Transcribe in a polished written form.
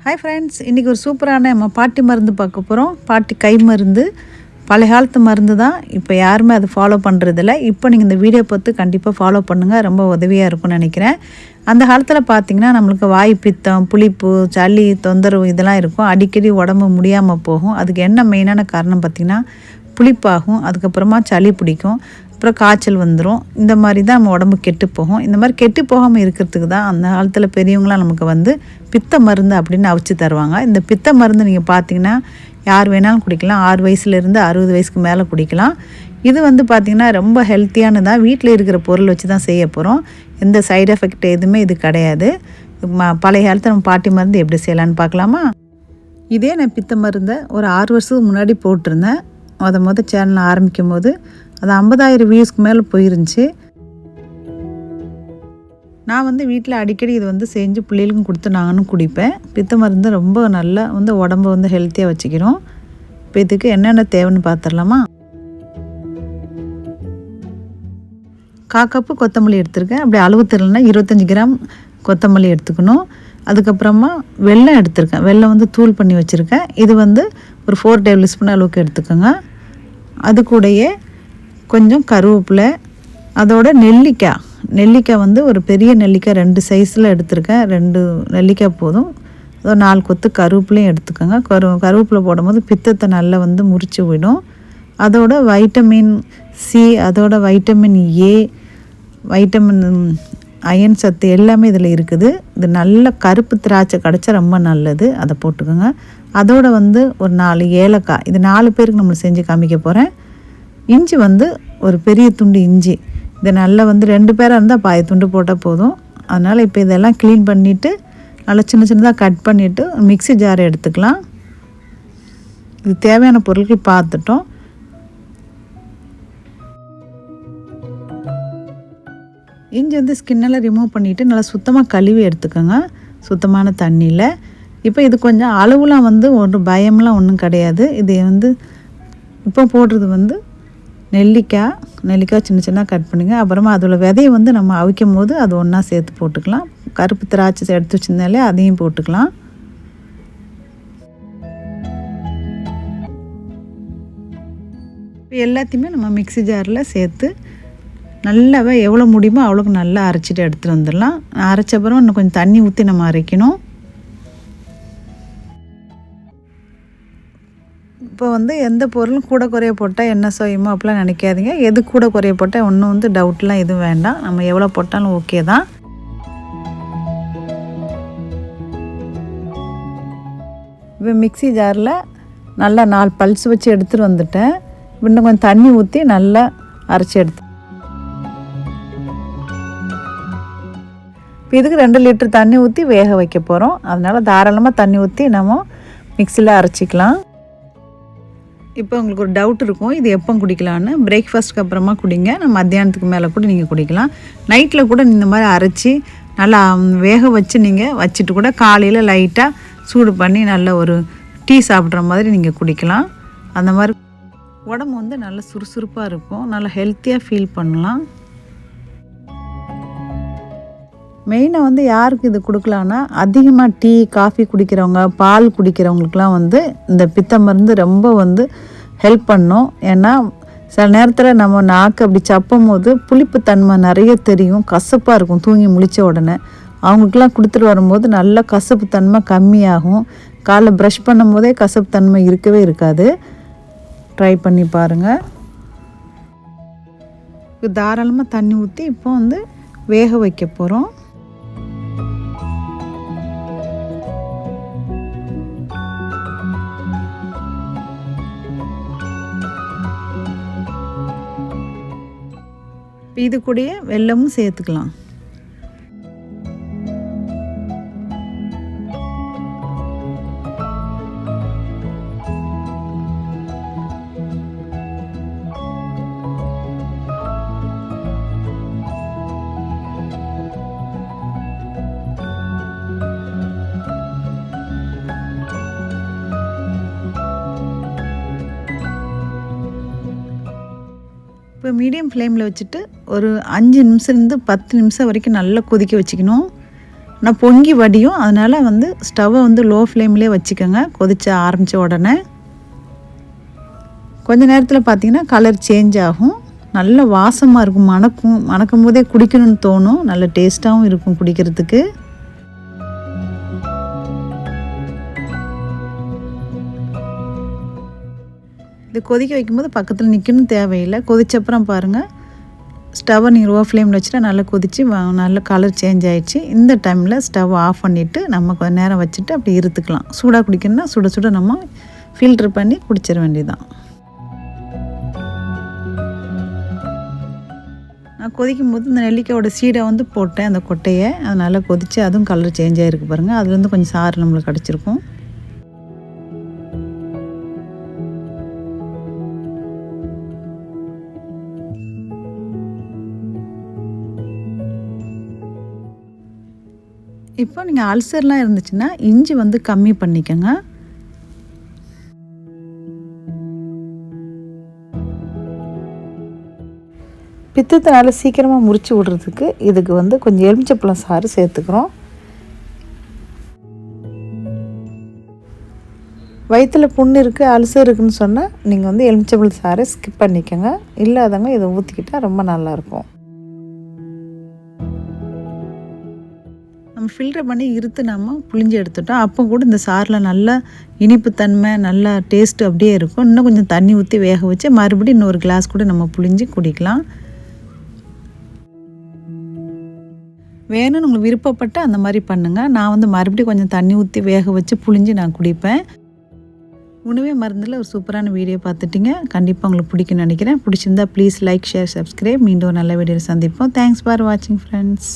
Hi friends, இன்றைக்கி ஒரு சூப்பரான நம்ம பாட்டி மருந்து பார்க்க போகிறோம். பாட்டி கை மருந்து, பழைய காலத்து மருந்து தான். இப்போ யாருமே அதை ஃபாலோ பண்ணுறதில்ல. இப்போ நீங்கள் இந்த வீடியோ பார்த்து கண்டிப்பாக ஃபாலோ பண்ணுங்கள், ரொம்ப உதவியாக இருக்கும்னு நினைக்கிறேன். அந்த காலத்தில் பார்த்திங்கன்னா நம்மளுக்கு வாய் பித்தம், புளிப்பு, சளி தொந்தரவு இதெல்லாம் இருக்கும். அடிக்கடி உடம்பு முடியாமல் போகும். அதுக்கு என்ன மெயினான காரணம் பார்த்திங்கன்னா புளிப்பாகும், அதுக்கப்புறமா சளி பிடிக்கும், அப்புறம் காய்ச்சல் வந்துடும். இந்த மாதிரி தான் நம்ம உடம்பு கெட்டு போகும். இந்த மாதிரி கெட்டு போகாமல் இருக்கிறதுக்கு தான் அந்த காலத்தில் பெரியவங்களாம் நமக்கு பித்த மருந்து அப்படின்னு அவிச்சு தருவாங்க. இந்த பித்த மருந்து நீங்கள் பார்த்தீங்கன்னா யார் வேணாலும் குடிக்கலாம். 6 வயசுலேருந்து 60 வயசுக்கு மேலே குடிக்கலாம். இது பார்த்திங்கன்னா ரொம்ப ஹெல்த்தியானதாக வீட்டில் இருக்கிற பொருள் வச்சு தான் செய்ய போகிறோம். எந்த சைடு எஃபெக்ட் எதுவுமே இது கிடையாது. பழைய காலத்தில் நம்ம பாட்டி மருந்து எப்படி செய்யலான்னு பார்க்கலாமா? இதே நான் பித்த மருந்தை ஒரு 6 வருஷத்துக்கு முன்னாடி போட்டிருந்தேன். மொதல் சேனல் ஆரம்பிக்கும் போது அது 50,000 வியூஸ்க்கு மேலே போயிருந்துச்சு. நான் வீட்டில் அடிக்கடி இது செஞ்சு பிள்ளைகளுக்கும் கொடுத்து நானும் குடிப்பேன். பித்த மருந்து ரொம்ப நல்லா உடம்பை ஹெல்த்தியாக வச்சுக்கிறோம். இப்போ இதுக்கு என்னென்ன தேவைன்னு பார்த்துடலாமா? 1/4 கப்பு கொத்தமல்லி எடுத்துருக்கேன். அப்படி அளவு தெரியலனா 25 கிராம் கொத்தமல்லி எடுத்துக்கணும். அதுக்கப்புறமா வெல்லம் எடுத்துருக்கேன். வெல்லம் தூள் பண்ணி வச்சுருக்கேன். இது ஒரு 4 டேபிள் ஸ்பூன் அளவுக்கு எடுத்துக்கோங்க. அது கூடயே கொஞ்சம் கருவேப்பிலை, அதோட நெல்லிக்காய் ஒரு பெரிய நெல்லிக்காய் 2 சைஸில் எடுத்துருக்கேன். 2 நெல்லிக்காய் போதும். அதோ 4 கொத்து கருவேப்பிலையும் எடுத்துக்கோங்க. கருவேப்பிலை போடும்போது பித்தத்தை நல்லா முறிச்சு விடும். அதோட வைட்டமின் சி, அதோட வைட்டமின் ஏ, வைட்டமின் அயன் சத்து எல்லாமே இதில் இருக்குது. இது நல்ல கருப்பு திராட்சை கிடச்சா ரொம்ப நல்லது, அதை போட்டுக்கோங்க. அதோட ஒரு 4 ஏலக்காய். இது 4 பேருக்கு நம்ம செஞ்சு காமிக்க போகிறேன். இஞ்சி ஒரு பெரிய துண்டு இஞ்சி. இதை நல்லா 2 பேராக இருந்தால் பாதி துண்டு போட்டால் போதும். அதனால் இப்போ இதெல்லாம் க்ளீன் பண்ணிவிட்டு நல்லா சின்னதாக கட் பண்ணிவிட்டு மிக்ஸி ஜாரை எடுத்துக்கலாம். இது தேவையான பொருட்கள் பார்த்துட்டோம். இஞ்சி ஸ்கின்னெல்லாம் ரிமூவ் பண்ணிவிட்டு நல்லா சுத்தமாக கழுவி எடுத்துக்கோங்க, சுத்தமான தண்ணியில். இப்போ இது கொஞ்சம் அளவுலாம் ஒரு பயம்லாம் ஒன்றும் கிடையாது. இது இப்போ போடுறது நெல்லிக்காய் சின்ன கட் பண்ணுங்க. அப்புறமா அதோட விதையை நம்ம அவிக்கும் போது அது ஒன்றா சேர்த்து போட்டுக்கலாம். கருப்பு திராட்சை எடுத்து வச்சுருந்தாலே அதையும் போட்டுக்கலாம். இப்போ எல்லாத்தையுமே நம்ம மிக்ஸி ஜாரில் சேர்த்து நல்லாவே எவ்வளோ முடியுமோ அவ்வளோக்கு நல்லா அரைச்சிட்டு எடுத்துகிட்டு வந்துடலாம். அரைச்ச அப்புறம் இன்னும் கொஞ்சம் தண்ணி ஊற்றி நம்ம அரைக்கணும். இப்போ எந்த பொருளும் கூட குறைய போட்டால் என்ன செய்யுமோ அப்படிலாம் நினைக்காதீங்க. எது கூட குறைய போட்டால் ஒன்றும் டவுட்லாம் எதுவும் வேண்டாம். நம்ம எவ்வளோ போட்டாலும் ஓகே தான். இப்போ மிக்ஸி ஜாரில் நல்லா 4 பல்ஸ் வச்சு எடுத்துகிட்டு வந்துட்டேன். இன்னும் கொஞ்சம் தண்ணி ஊற்றி நல்லா அரைச்சி எடுத்து இப்போ இதுக்கு 2 லிட்டர் தண்ணி ஊற்றி வேக வைக்க போகிறோம். அதனால் தாராளமாக தண்ணி ஊற்றி நம்ம மிக்ஸியில் அரைச்சிக்கலாம். இப்போ உங்களுக்கு ஒரு டவுட் இருக்கும், இது எப்போ குடிக்கலான்னு. பிரேக்ஃபாஸ்ட்டுக்கு அப்புறமா குடிங்க. நம்ம மத்தியானத்துக்கு மேலே கூட நீங்கள் குடிக்கலாம். நைட்டில் கூட இந்த மாதிரி அரைச்சி நல்லா வேக வச்சு நீங்கள் வச்சுட்டு கூட காலையில் லைட்டாக சூடு பண்ணி நல்ல ஒரு டீ சாப்பிட்ற மாதிரி நீங்கள் குடிக்கலாம். அந்த மாதிரி உடம்பு நல்ல சுறுசுறுப்பாக இருக்கும், நல்லா ஹெல்த்தியாக ஃபீல் பண்ணலாம். மெயினாக யாருக்கு இது கொடுக்கலான்னா, அதிகமாக டீ காஃபி குடிக்கிறவங்க, பால் குடிக்கிறவங்களுக்குலாம் இந்த பித்த மருந்து ரொம்ப ஹெல்ப் பண்ணும். ஏன்னா சில நேரத்தில் நம்ம நாக்கு அப்படி சப்பும் போது புளிப்பு தன்மை நிறைய தெரியும், கசப்பாக இருக்கும் தூங்கி முழித்த உடனே. அவங்களுக்கெல்லாம் கொடுத்துட்டு வரும்போது நல்ல கசப்பு தன்மை கம்மியாகும். காலைல ப்ரஷ் பண்ணும் போதே கசப்பு தன்மை இருக்கவே இருக்காது. ட்ரை பண்ணி பாருங்கள். தாராளமாக தண்ணி ஊற்றி இப்போ வேக வைக்க போகிறோம். இது கூடயே வெல்லமும் சேர்த்துக்கலாம். இப்போ மீடியம் ஃப்ளேமில் வச்சுட்டு ஒரு 5 நிமிஷத்துலேருந்து 10 நிமிஷம் வரைக்கும் நல்லா கொதிக்க வச்சுக்கணும். ஆனால் பொங்கி வடியும். அதனால் வந்து ஸ்டவ்வை வந்து லோ ஃப்ளேம்லேயே வச்சுக்கோங்க. கொதிச்ச ஆரம்பித்த உடனே கொஞ்ச நேரத்தில் பார்த்திங்கன்னா கலர் சேஞ்ச் ஆகும். நல்ல வாசமாக இருக்கும், மணக்கும் போதே குடிக்கணும்னு தோணும். நல்ல டேஸ்ட்டாகவும் இருக்கும் குடிக்கிறதுக்கு. இது கொதிக்க வைக்கும்போது பக்கத்தில் நிற்கணும் தேவையில்லை. கொதிச்சப்புறம் பாருங்கள், ஸ்டவ்வை நீங்கள் லோ ஃப்ளேமில் வச்சுட்டா நல்லா கொதித்து நல்ல கலர் சேஞ்ச் ஆகிடுச்சு. இந்த டைமில் ஸ்டவ் ஆஃப் பண்ணிவிட்டு நம்ம கொஞ்சம் நேரம் வச்சுட்டு அப்படி இருத்துக்கலாம். சூடாக குடிக்கணும்னா சுட சுட நம்ம ஃபில்ட்ரு பண்ணி குடிச்சிட வேண்டியதுதான். நான் கொதிக்கும் போது இந்த நெல்லிக்காயோட சீடை வந்து போட்டேன், அந்த கொட்டையை. அது நல்லா கொதித்து அதுவும் கலர் சேஞ்ச் ஆகிருக்கு பாருங்கள். அதுலேருந்து கொஞ்சம் சாறு நம்மளுக்கு கிடச்சிருக்கும். இப்போ நீங்கள் அல்சர்லாம் இருந்துச்சுன்னா இஞ்சி வந்து கம்மி பண்ணிக்கோங்க. பித்தத்தினால சீக்கிரமாக முறிச்சு விடுறதுக்கு இதுக்கு வந்து கொஞ்சம் எலுமிச்சப்பழம் சாறு சேர்த்துக்கிறோம். வயிற்றில் புண்ணு இருக்குது, அல்சர் இருக்குதுன்னு சொன்னால் நீங்கள் வந்து எலுமிச்சப்பழம் சாறை ஸ்கிப் பண்ணிக்கோங்க. இல்லாதவங்க இதை ஊற்றிக்கிட்டால் ரொம்ப நல்லாயிருக்கும். நம்ம ஃபில்டர் பண்ணி இருத்து நம்ம புளிஞ்சு எடுத்துட்டோம். அப்போ கூட இந்த சாரில் நல்லா இனிப்புத்தன்மை, நல்லா டேஸ்ட்டு அப்படியே இருக்கும். இன்னும் கொஞ்சம் தண்ணி ஊற்றி வேக வச்சு மறுபடியும் இன்னொரு கிளாஸ் கூட நம்ம புளிஞ்சு குடிக்கலாம். வேணும்னு உங்களுக்கு விருப்பப்பட்டு அந்த மாதிரி பண்ணுங்கள். நான் வந்து மறுபடியும் கொஞ்சம் தண்ணி ஊற்றி வேக வச்சு புளிஞ்சு நான் குடிப்பேன். உணவே மருந்தில் ஒரு சூப்பரான வீடியோ பார்த்துட்டிங்க. கண்டிப்பாக உங்களுக்கு பிடிக்கும்னு நினைக்கிறேன். பிடிச்சிருந்தா ப்ளீஸ் லைக், ஷேர், சப்ஸ்கிரைப். மீண்டும் நல்ல வீடியோவில் சந்திப்போம். தேங்க்ஸ் ஃபார் வாட்சிங் ஃப்ரெண்ட்ஸ்.